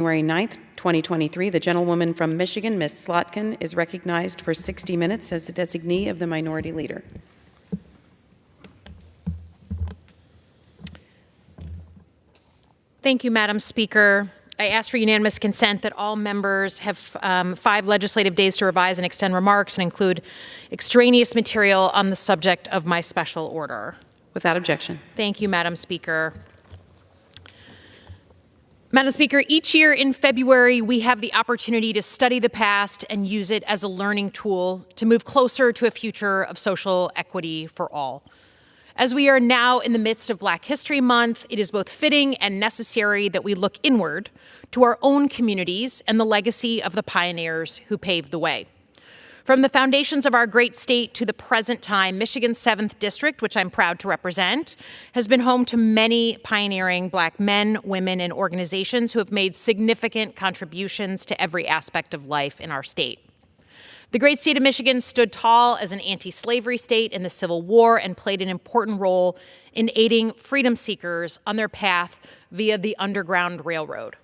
January 9th, 2023, the gentlewoman from Michigan, Ms. Slotkin, is recognized for 60 minutes as the designee of the Minority Leader. Thank you, Madam Speaker. I ask for unanimous consent that all members have 5 legislative days to revise and extend remarks and include extraneous material on the subject of my special order. Without objection. Thank you, Madam Speaker. Madam Speaker, each year in February, we have the opportunity to study the past and use it as a learning tool to move closer to a future of social equity for all. As we are now in the midst of Black History Month, it is both fitting and necessary that we look inward to our own communities and the legacy of the pioneers who paved the way. From the foundations of our great state to the present time, Michigan's 7th District, which I'm proud to represent, has been home to many pioneering Black men, women, and organizations who have made significant contributions to every aspect of life in our state. The great state of Michigan stood tall as an anti-slavery state in the Civil War and played an important role in aiding freedom seekers on their path via the Underground Railroad.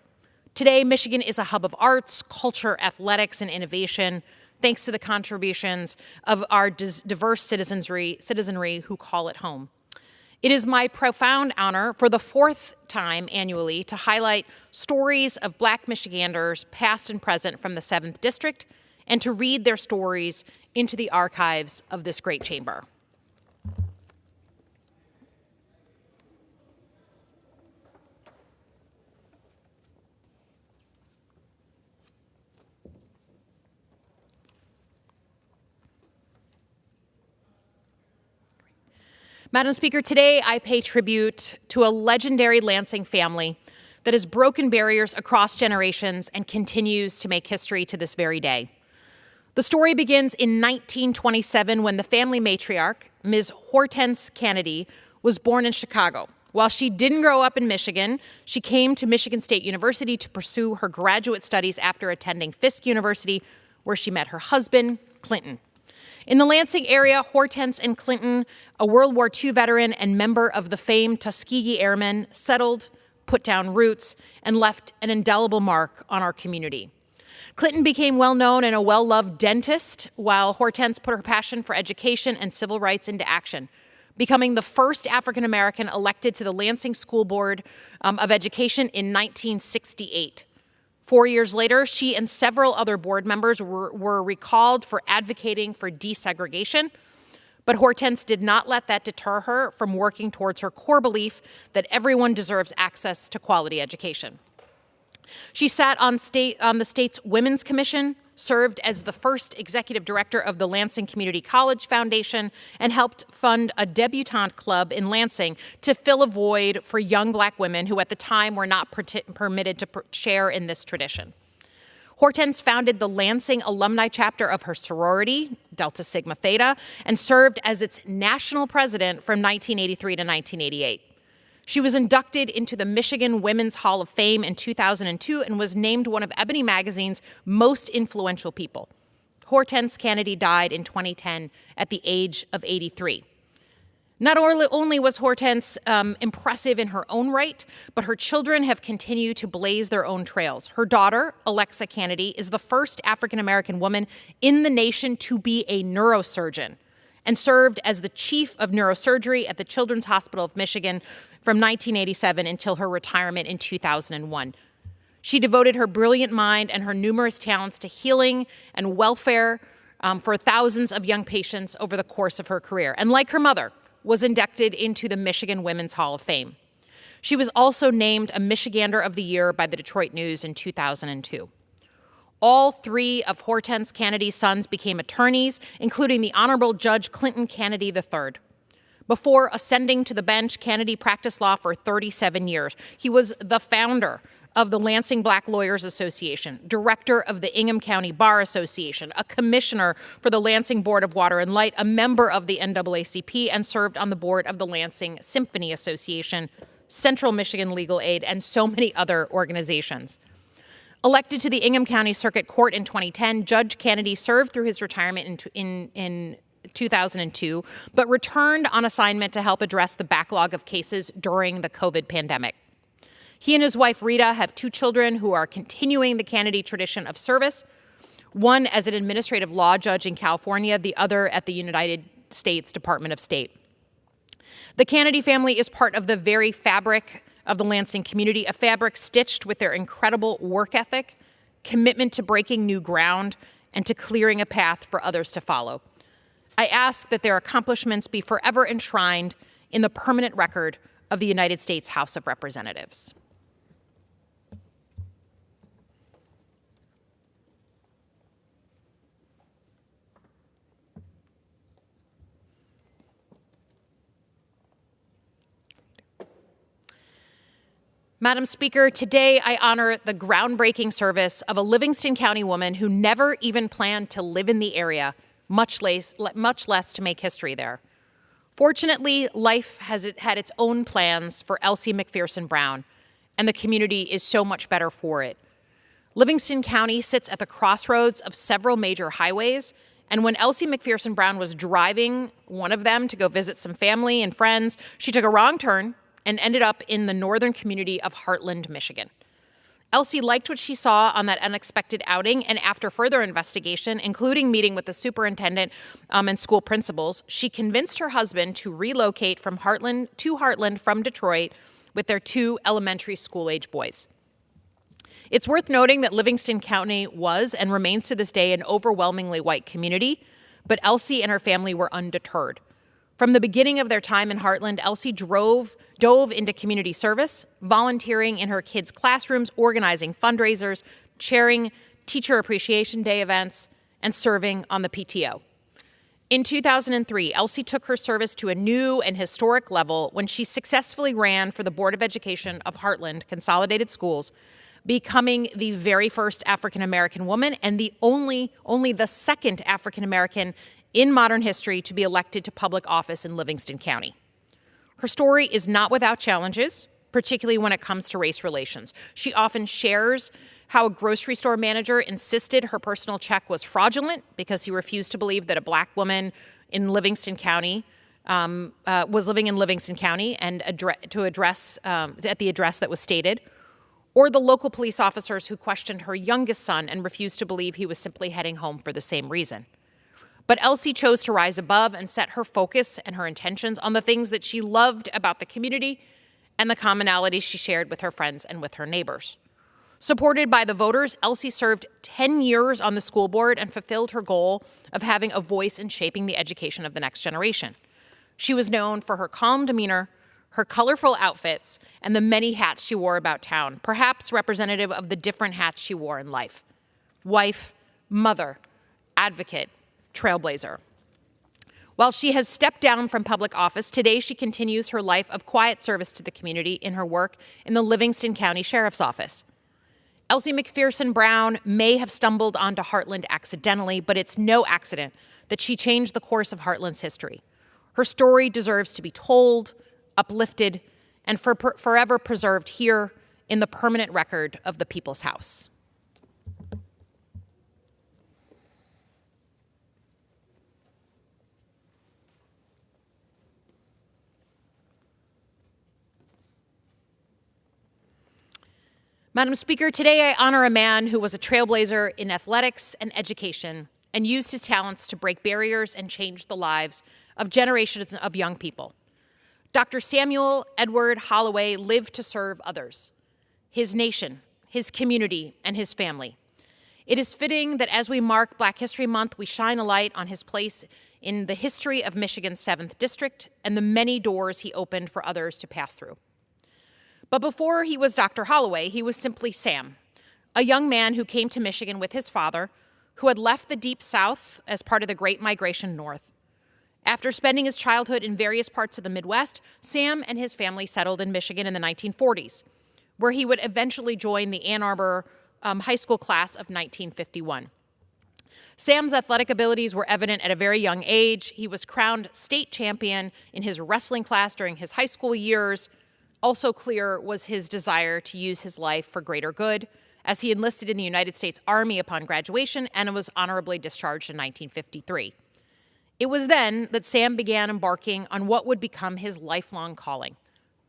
Today, Michigan is a hub of arts, culture, athletics, and innovation, thanks to the contributions of our diverse citizenry who call it home. It is my profound honor for the 4th time annually to highlight stories of Black Michiganders, past and present, from the 7th District, and to read their stories into the archives of this great chamber. Madam Speaker, today I pay tribute to a legendary Lansing family that has broken barriers across generations and continues to make history to this very day. The story begins in 1927 when the family matriarch, Ms. Hortense Canady, was born in Chicago. While she didn't grow up in Michigan, she came to Michigan State University to pursue her graduate studies after attending Fisk University, where she met her husband, Clinton. In the Lansing area, Hortense and Clinton, a World War II veteran and member of the famed Tuskegee Airmen, settled, put down roots, and left an indelible mark on our community. Clinton became well-known and a well-loved dentist, while Hortense put her passion for education and civil rights into action, becoming the first African-American elected to the Lansing School Board of Education in 1968. 4 years later, she and several other board members were recalled for advocating for desegregation, but Hortense did not let that deter her from working towards her core belief that everyone deserves access to quality education. She sat on the state's Women's Commission, served as the first executive director of the Lansing Community College Foundation, and helped fund a debutante club in Lansing to fill a void for young Black women who at the time were not permitted to share in this tradition. Hortense founded the Lansing alumni chapter of her sorority, Delta Sigma Theta, and served as its national president from 1983 to 1988. She was inducted into the Michigan Women's Hall of Fame in 2002 and was named one of Ebony Magazine's most influential people. Hortense Canady died in 2010 at the age of 83. Not only was Hortense impressive in her own right, but her children have continued to blaze their own trails. Her daughter, Elissa Canady, is the first African-American woman in the nation to be a neurosurgeon and served as the chief of neurosurgery at the Children's Hospital of Michigan from 1987 until her retirement in 2001. She devoted her brilliant mind and her numerous talents to healing and welfare for thousands of young patients over the course of her career. And like her mother, was inducted into the Michigan Women's Hall of Fame. She was also named a Michigander of the Year by the Detroit News in 2002. All 3 of Hortense Canady's sons became attorneys, including the Honorable Judge Clinton Canady III. Before ascending to the bench, Canady practiced law for 37 years. He was the founder of the Lansing Black Lawyers Association, director of the Ingham County Bar Association, a commissioner for the Lansing Board of Water and Light, a member of the NAACP, and served on the board of the Lansing Symphony Association, Central Michigan Legal Aid, and so many other organizations. Elected to the Ingham County Circuit Court in 2010, Judge Canady served through his retirement in 2002, but returned on assignment to help address the backlog of cases during the COVID pandemic. He and his wife, Rita, have 2 children who are continuing the Canady tradition of service, one as an administrative law judge in California, the other at the United States Department of State. The Canady family is part of the very fabric of the Lansing community, a fabric stitched with their incredible work ethic, commitment to breaking new ground, and to clearing a path for others to follow. I ask that their accomplishments be forever enshrined in the permanent record of the United States House of Representatives. Madam Speaker, today I honor the groundbreaking service of a Livingston County woman who never even planned to live in the area, much less to make history there. Fortunately, life has had its own plans for Elsie McPherson-Brown, and the community is so much better for it. Livingston County sits at the crossroads of several major highways, and when Elsie McPherson-Brown was driving one of them to go visit some family and friends, she took a wrong turn and ended up in the northern community of Hartland, Michigan. Elsie liked what she saw on that unexpected outing, and after further investigation, including meeting with the superintendent and school principals, she convinced her husband to relocate from Hartland from Detroit with their 2 elementary school-age boys. It's worth noting that Livingston County was and remains to this day an overwhelmingly white community, but Elsie and her family were undeterred. From the beginning of their time in Hartland, Elsie dove into community service, volunteering in her kids' classrooms, organizing fundraisers, chairing Teacher Appreciation Day events, and serving on the PTO. In 2003, Elsie took her service to a new and historic level when she successfully ran for the Board of Education of Hartland Consolidated Schools, becoming the very first African-American woman and only the second African-American in modern history to be elected to public office in Livingston County. Her story is not without challenges, particularly when it comes to race relations. She often shares how a grocery store manager insisted her personal check was fraudulent because he refused to believe that a black woman in Livingston County was living in Livingston County and at the address that was stated, or the local police officers who questioned her youngest son and refused to believe he was simply heading home for the same reason. But Elsie chose to rise above and set her focus and her intentions on the things that she loved about the community and the commonalities she shared with her friends and with her neighbors. Supported by the voters, Elsie served 10 years on the school board and fulfilled her goal of having a voice in shaping the education of the next generation. She was known for her calm demeanor, her colorful outfits, and the many hats she wore about town, perhaps representative of the different hats she wore in life: wife, mother, advocate, trailblazer. While she has stepped down from public office, today she continues her life of quiet service to the community in her work in the Livingston County Sheriff's Office. Elsie McPherson-Brown may have stumbled onto Hartland accidentally, but it's no accident that she changed the course of Hartland's history. Her story deserves to be told, uplifted, and forever preserved here in the permanent record of the People's House. Madam Speaker, today I honor a man who was a trailblazer in athletics and education and used his talents to break barriers and change the lives of generations of young people. Dr. Samuel Edward Holloway lived to serve others, his nation, his community, and his family. It is fitting that as we mark Black History Month, we shine a light on his place in the history of Michigan's 7th District and the many doors he opened for others to pass through. But before he was Dr. Holloway, he was simply Sam, a young man who came to Michigan with his father, who had left the Deep South as part of the Great Migration North. After spending his childhood in various parts of the Midwest, Sam and his family settled in Michigan in the 1940s, where he would eventually join the Ann Arbor high school class of 1951. Sam's athletic abilities were evident at a very young age. He was crowned state champion in his wrestling class during his high school years. Also clear was his desire to use his life for greater good, as he enlisted in the United States Army upon graduation and was honorably discharged in 1953. It was then that Sam began embarking on what would become his lifelong calling: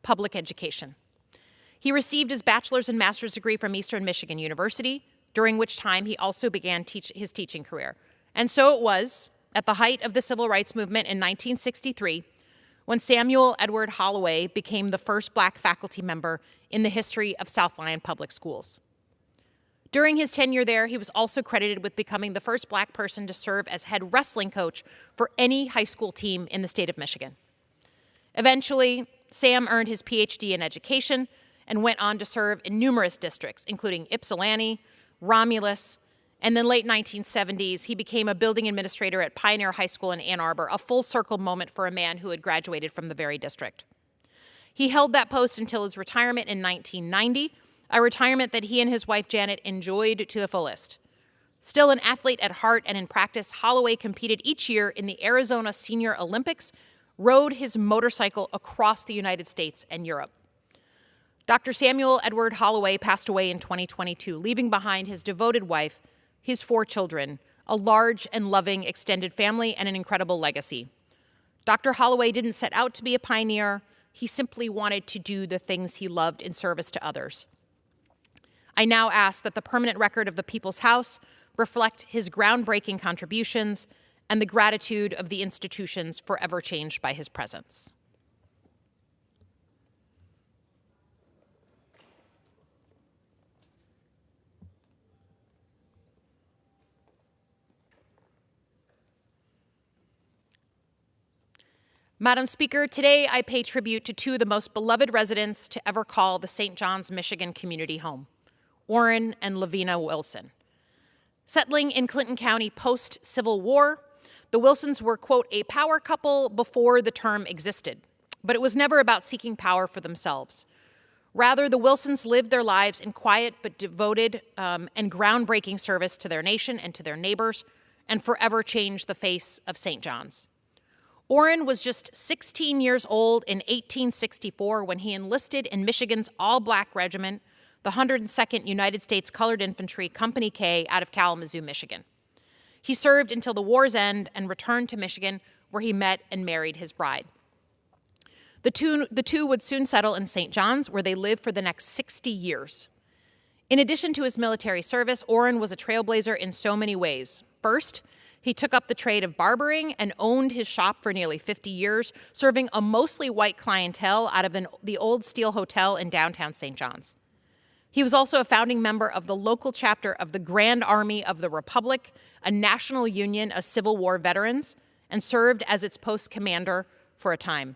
public education. He received his bachelor's and master's degree from Eastern Michigan University, during which time he also began his teaching career. And so it was, at the height of the Civil Rights Movement in 1963, when Samuel Edward Holloway became the first Black faculty member in the history of South Lyon Public Schools. During his tenure there, he was also credited with becoming the first Black person to serve as head wrestling coach for any high school team in the state of Michigan. Eventually, Sam earned his PhD in education and went on to serve in numerous districts, including Ypsilanti, Romulus, and then late 1970s, he became a building administrator at Pioneer High School in Ann Arbor, a full circle moment for a man who had graduated from the very district. He held that post until his retirement in 1990, a retirement that he and his wife Janet enjoyed to the fullest. Still an athlete at heart and in practice, Holloway competed each year in the Arizona Senior Olympics, rode his motorcycle across the United States and Europe. Dr. Samuel Edward Holloway passed away in 2022, leaving behind his devoted wife, his 4 children, a large and loving extended family, and an incredible legacy. Dr. Holloway didn't set out to be a pioneer. He simply wanted to do the things he loved in service to others. I now ask that the permanent record of the People's House reflect his groundbreaking contributions and the gratitude of the institutions forever changed by his presence. Madam Speaker, today I pay tribute to 2 of the most beloved residents to ever call the St. John's, Michigan community home, Orrin and Lavina Wilson. Settling in Clinton County post-Civil War, the Wilsons were, quote, a power couple before the term existed, but it was never about seeking power for themselves. Rather, the Wilsons lived their lives in quiet but devoted and groundbreaking service to their nation and to their neighbors, and forever changed the face of St. John's. Orrin was just 16 years old in 1864 when he enlisted in Michigan's all-Black regiment, the 102nd United States Colored Infantry, Company K, out of Kalamazoo, Michigan. He served until the war's end and returned to Michigan, where he met and married his bride. The two would soon settle in St. John's, where they lived for the next 60 years. In addition to his military service, Orrin was a trailblazer in so many ways. First, he took up the trade of barbering and owned his shop for nearly 50 years, serving a mostly white clientele out of the Old Steel Hotel in downtown St. John's. He was also a founding member of the local chapter of the Grand Army of the Republic, a national union of Civil War veterans, and served as its post commander for a time.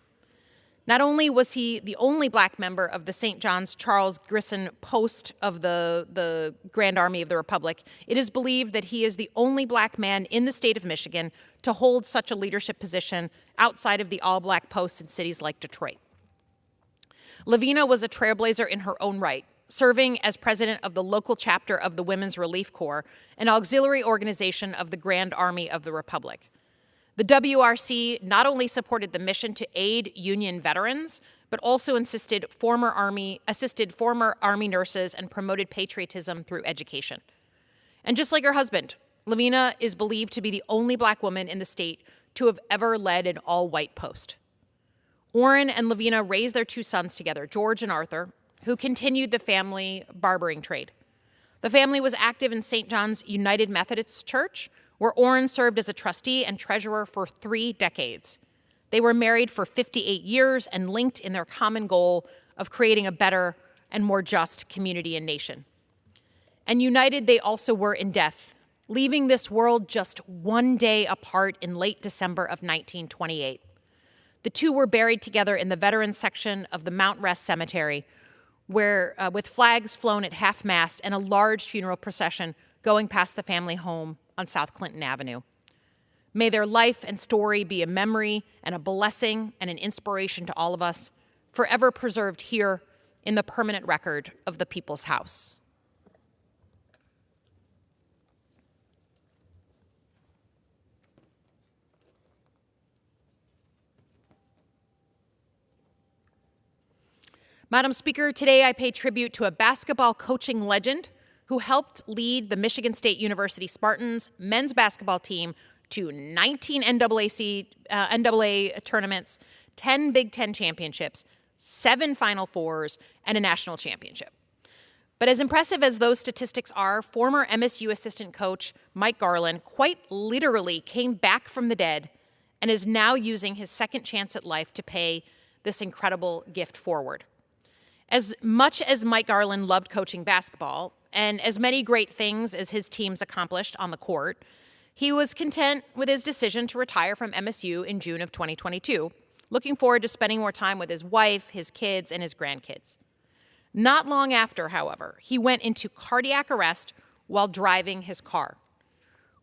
Not only was he the only Black member of the St. John's Charles Grissom post of the Grand Army of the Republic, it is believed that he is the only Black man in the state of Michigan to hold such a leadership position outside of the all-Black posts in cities like Detroit. Lavina was a trailblazer in her own right, serving as president of the local chapter of the Women's Relief Corps, an auxiliary organization of the Grand Army of the Republic. The WRC not only supported the mission to aid Union veterans, but also assisted former Army nurses and promoted patriotism through education. And just like her husband, Lavina is believed to be the only Black woman in the state to have ever led an all-white post. Orrin and Lavina raised their 2 sons together, George and Arthur, who continued the family barbering trade. The family was active in St. John's United Methodist Church, where Orrin served as a trustee and treasurer for 3 decades. They were married for 58 years and linked in their common goal of creating a better and more just community and nation. And united they also were in death, leaving this world just 1 day apart in late December of 1928. The 2 were buried together in the veterans section of the Mount Rest Cemetery, where with flags flown at half-mast and a large funeral procession going past the family home on South Clinton Avenue. May their life and story be a memory and a blessing and an inspiration to all of us, forever preserved here in the permanent record of the People's House. Madam Speaker, today I pay tribute to a basketball coaching legend who helped lead the Michigan State University Spartans men's basketball team to 19 NCAA tournaments, 10 Big Ten championships, 7 Final Fours, and a national championship. But as impressive as those statistics are, former MSU assistant coach Mike Garland quite literally came back from the dead and is now using his second chance at life to pay this incredible gift forward. As much as Mike Garland loved coaching basketball, and as many great things as his teams accomplished on the court, he was content with his decision to retire from MSU in June of 2022, looking forward to spending more time with his wife, his kids, and his grandkids. Not long after, however, he went into cardiac arrest while driving his car.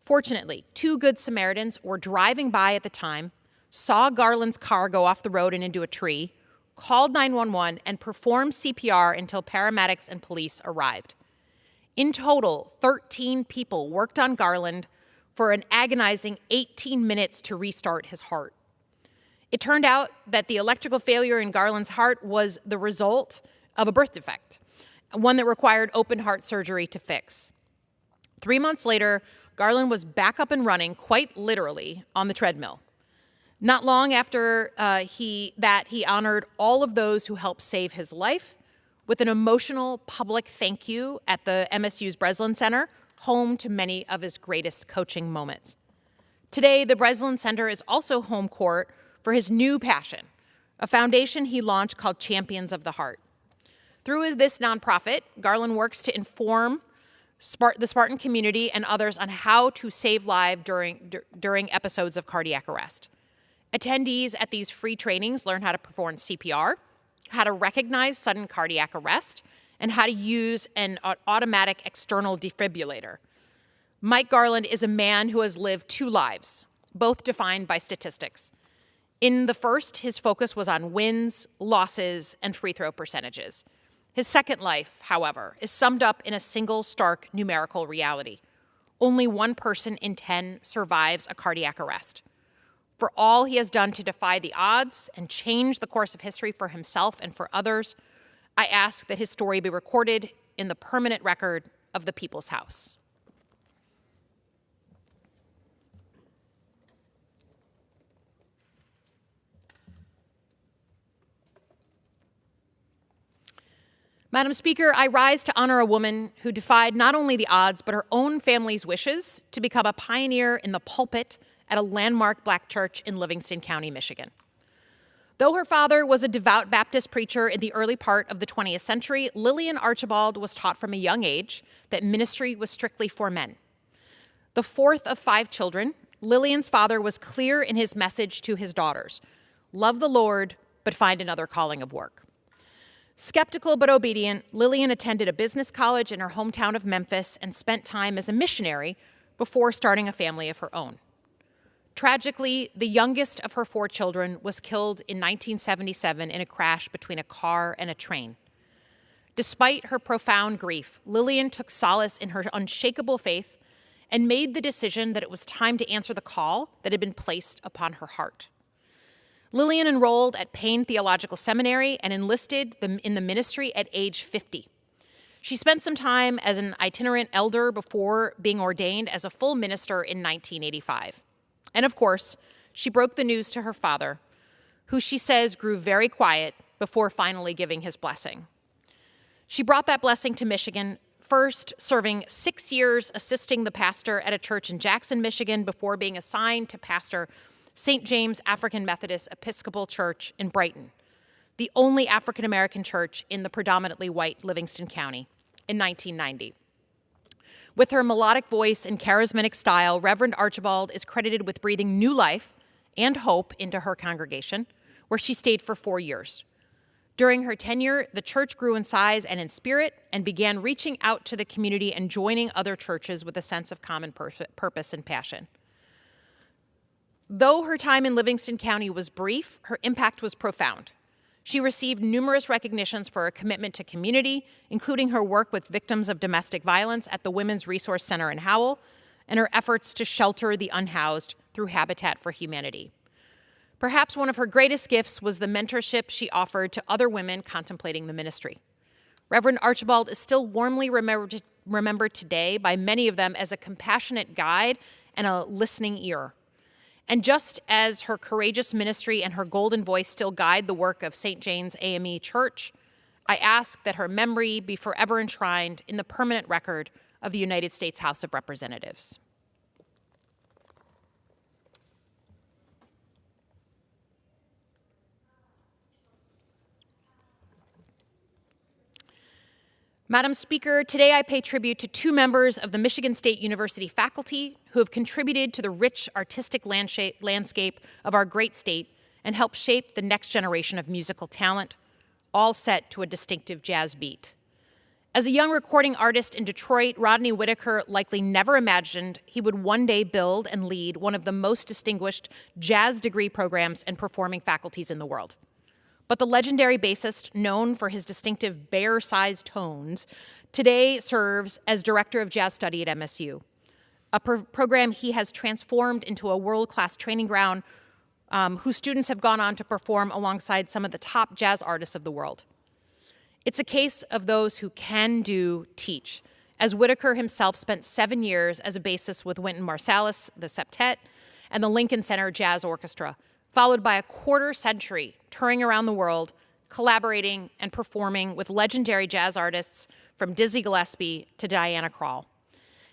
Fortunately, 2 Good Samaritans were driving by at the time, saw Garland's car go off the road and into a tree, called 911, and performed CPR until paramedics and police arrived. In total, 13 people worked on Garland for an agonizing 18 minutes to restart his heart. It turned out that the electrical failure in Garland's heart was the result of a birth defect, one that required open heart surgery to fix. 3 months later, Garland was back up and running, quite literally, on the treadmill. Not long after he honored all of those who helped save his life with an emotional public thank you at the MSU's Breslin Center, home to many of his greatest coaching moments. Today, the Breslin Center is also home court for his new passion, a foundation he launched called Champions of the Heart. Through this nonprofit, Garland works to inform the Spartan community and others on how to save lives during episodes of cardiac arrest. Attendees at these free trainings learn how to perform CPR, how to recognize sudden cardiac arrest, and how to use an automatic external defibrillator. Mike Garland is a man who has lived 2 lives, both defined by statistics. In the first, his focus was on wins, losses, and free throw percentages. His second life, however, is summed up in a single stark numerical reality. Only 1 person in 10 survives a cardiac arrest. For all he has done to defy the odds and change the course of history for himself and for others, I ask that his story be recorded in the permanent record of the People's House. Madam Speaker, I rise to honor a woman who defied not only the odds, but her own family's wishes to become a pioneer in the pulpit at a landmark Black church in Livingston County, Michigan. Though her father was a devout Baptist preacher in the early part of the 20th century, Lillian Archibald was taught from a young age that ministry was strictly for men. The 4th of 5 children, Lillian's father was clear in his message to his daughters: love the Lord, but find another calling of work. Skeptical but obedient, Lillian attended a business college in her hometown of Memphis and spent time as a missionary before starting a family of her own. Tragically, the youngest of her 4 children was killed in 1977 in a crash between a car and a train. Despite her profound grief, Lillian took solace in her unshakable faith and made the decision that it was time to answer the call that had been placed upon her heart. Lillian enrolled at Payne Theological Seminary and enlisted in the ministry at age 50. She spent some time as an itinerant elder before being ordained as a full minister in 1985. And of course, she broke the news to her father, who she says grew very quiet before finally giving his blessing. She brought that blessing to Michigan, first serving 6 years assisting the pastor at a church in Jackson, Michigan, before being assigned to pastor St. James African Methodist Episcopal Church in Brighton, the only African-American church in the predominantly white Livingston County, in 1990. With her melodic voice and charismatic style, Reverend Archibald is credited with breathing new life and hope into her congregation, where she stayed for 4 years. During her tenure, the church grew in size and in spirit and began reaching out to the community and joining other churches with a sense of common purpose and passion. Though her time in Livingston County was brief, her impact was profound. She received numerous recognitions for her commitment to community, including her work with victims of domestic violence at the Women's Resource Center in Howell, and her efforts to shelter the unhoused through Habitat for Humanity. Perhaps one of her greatest gifts was the mentorship she offered to other women contemplating the ministry. Reverend Archibald is still warmly remembered today by many of them as a compassionate guide and a listening ear. And just as her courageous ministry and her golden voice still guide the work of St. Jane's AME Church, I ask that her memory be forever enshrined in the permanent record of the United States House of Representatives. Madam Speaker, today I pay tribute to two members of the Michigan State University faculty who have contributed to the rich artistic landscape of our great state and helped shape the next generation of musical talent, all set to a distinctive jazz beat. As a young recording artist in Detroit, Rodney Whitaker likely never imagined he would one day build and lead one of the most distinguished jazz degree programs and performing faculties in the world. But the legendary bassist, known for his distinctive bear-sized tones, today serves as director of jazz study at MSU, a program he has transformed into a world-class training ground whose students have gone on to perform alongside some of the top jazz artists of the world. It's a case of those who can do teach, as Whitaker himself spent 7 years as a bassist with Wynton Marsalis, the Septet, and the Lincoln Center Jazz Orchestra, followed by a quarter century touring around the world, collaborating and performing with legendary jazz artists from Dizzy Gillespie to Diana Krall.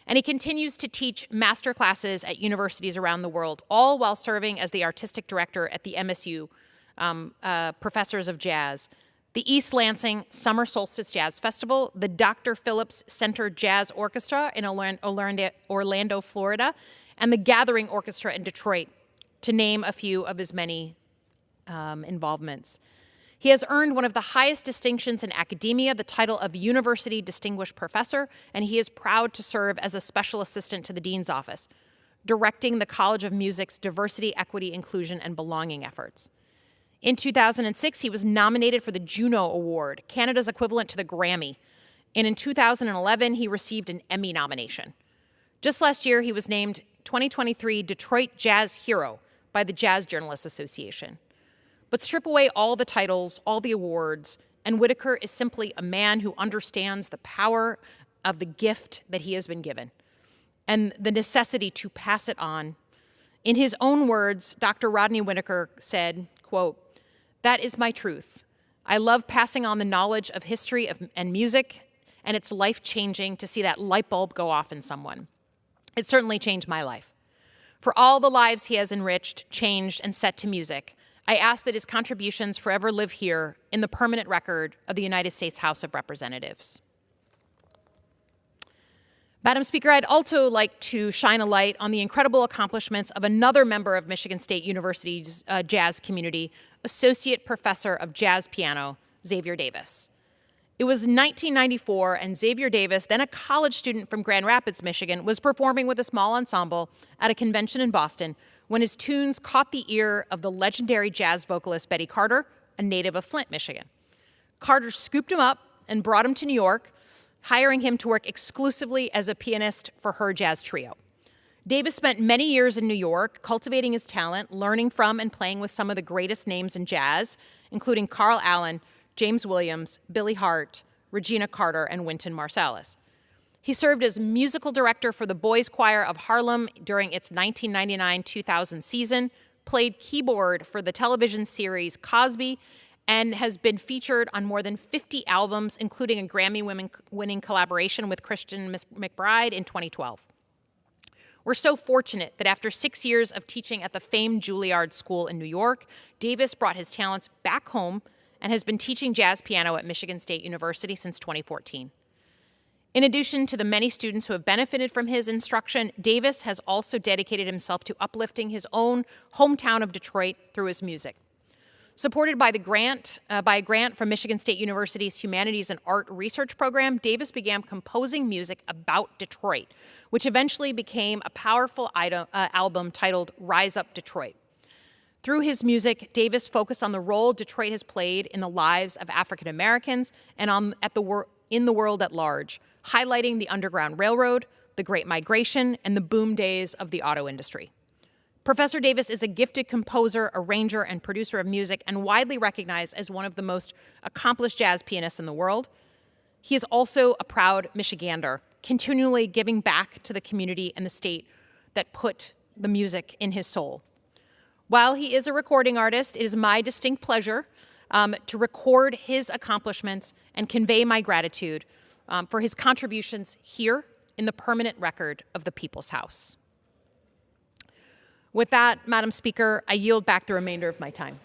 And he continues to teach master classes at universities around the world, all while serving as the artistic director at the MSU Professors of Jazz, the East Lansing Summer Solstice Jazz Festival, the Dr. Phillips Center Jazz Orchestra in Orlando, Florida, and the Gathering Orchestra in Detroit, to name a few of his many involvements. He has earned one of the highest distinctions in academia, the title of University Distinguished Professor, and he is proud to serve as a special assistant to the Dean's Office, directing the College of Music's diversity, equity, inclusion, and belonging efforts. In 2006, he was nominated for the Juno Award, Canada's equivalent to the Grammy, and in 2011, he received an Emmy nomination. Just last year, he was named 2023 Detroit Jazz Hero by the Jazz Journalists Association. But strip away all the titles, all the awards, and Whitaker is simply a man who understands the power of the gift that he has been given and the necessity to pass it on. In his own words, Dr. Rodney Whitaker said, quote, "That is my truth. I love passing on the knowledge of history and music, and it's life-changing to see that light bulb go off in someone. It certainly changed my life. For all the lives he has enriched, changed, and set to music, I ask that his contributions forever live here in the permanent record of the United States House of Representatives." Madam Speaker, I'd also like to shine a light on the incredible accomplishments of another member of Michigan State University's jazz community, Associate Professor of Jazz Piano, Xavier Davis. It was 1994, and Xavier Davis, then a college student from Grand Rapids, Michigan, was performing with a small ensemble at a convention in Boston when his tunes caught the ear of the legendary jazz vocalist Betty Carter, a native of Flint, Michigan. Carter scooped him up and brought him to New York, hiring him to work exclusively as a pianist for her jazz trio. Davis spent many years in New York, cultivating his talent, learning from and playing with some of the greatest names in jazz, including Carl Allen, James Williams, Billy Hart, Regina Carter, and Wynton Marsalis. He served as musical director for the Boys Choir of Harlem during its 1999-2000 season, played keyboard for the television series Cosby, and has been featured on more than 50 albums, including a Grammy-winning collaboration with Christian McBride in 2012. We're so fortunate that after 6 years of teaching at the famed Juilliard School in New York, Davis brought his talents back home and has been teaching jazz piano at Michigan State University since 2014. In addition to the many students who have benefited from his instruction, Davis has also dedicated himself to uplifting his own hometown of Detroit through his music. Supported by a grant from Michigan State University's Humanities and Art Research Program, Davis began composing music about Detroit, which eventually became a powerful album titled Rise Up Detroit. Through his music, Davis focused on the role Detroit has played in the lives of African Americans and in the world at large, highlighting the Underground Railroad, the Great Migration, and the boom days of the auto industry. Professor Davis is a gifted composer, arranger, and producer of music, and widely recognized as one of the most accomplished jazz pianists in the world. He is also a proud Michigander, continually giving back to the community and the state that put the music in his soul. While he is a recording artist, it is my distinct pleasure to record his accomplishments and convey my gratitude for his contributions here in the permanent record of the People's House. With that, Madam Speaker, I yield back the remainder of my time.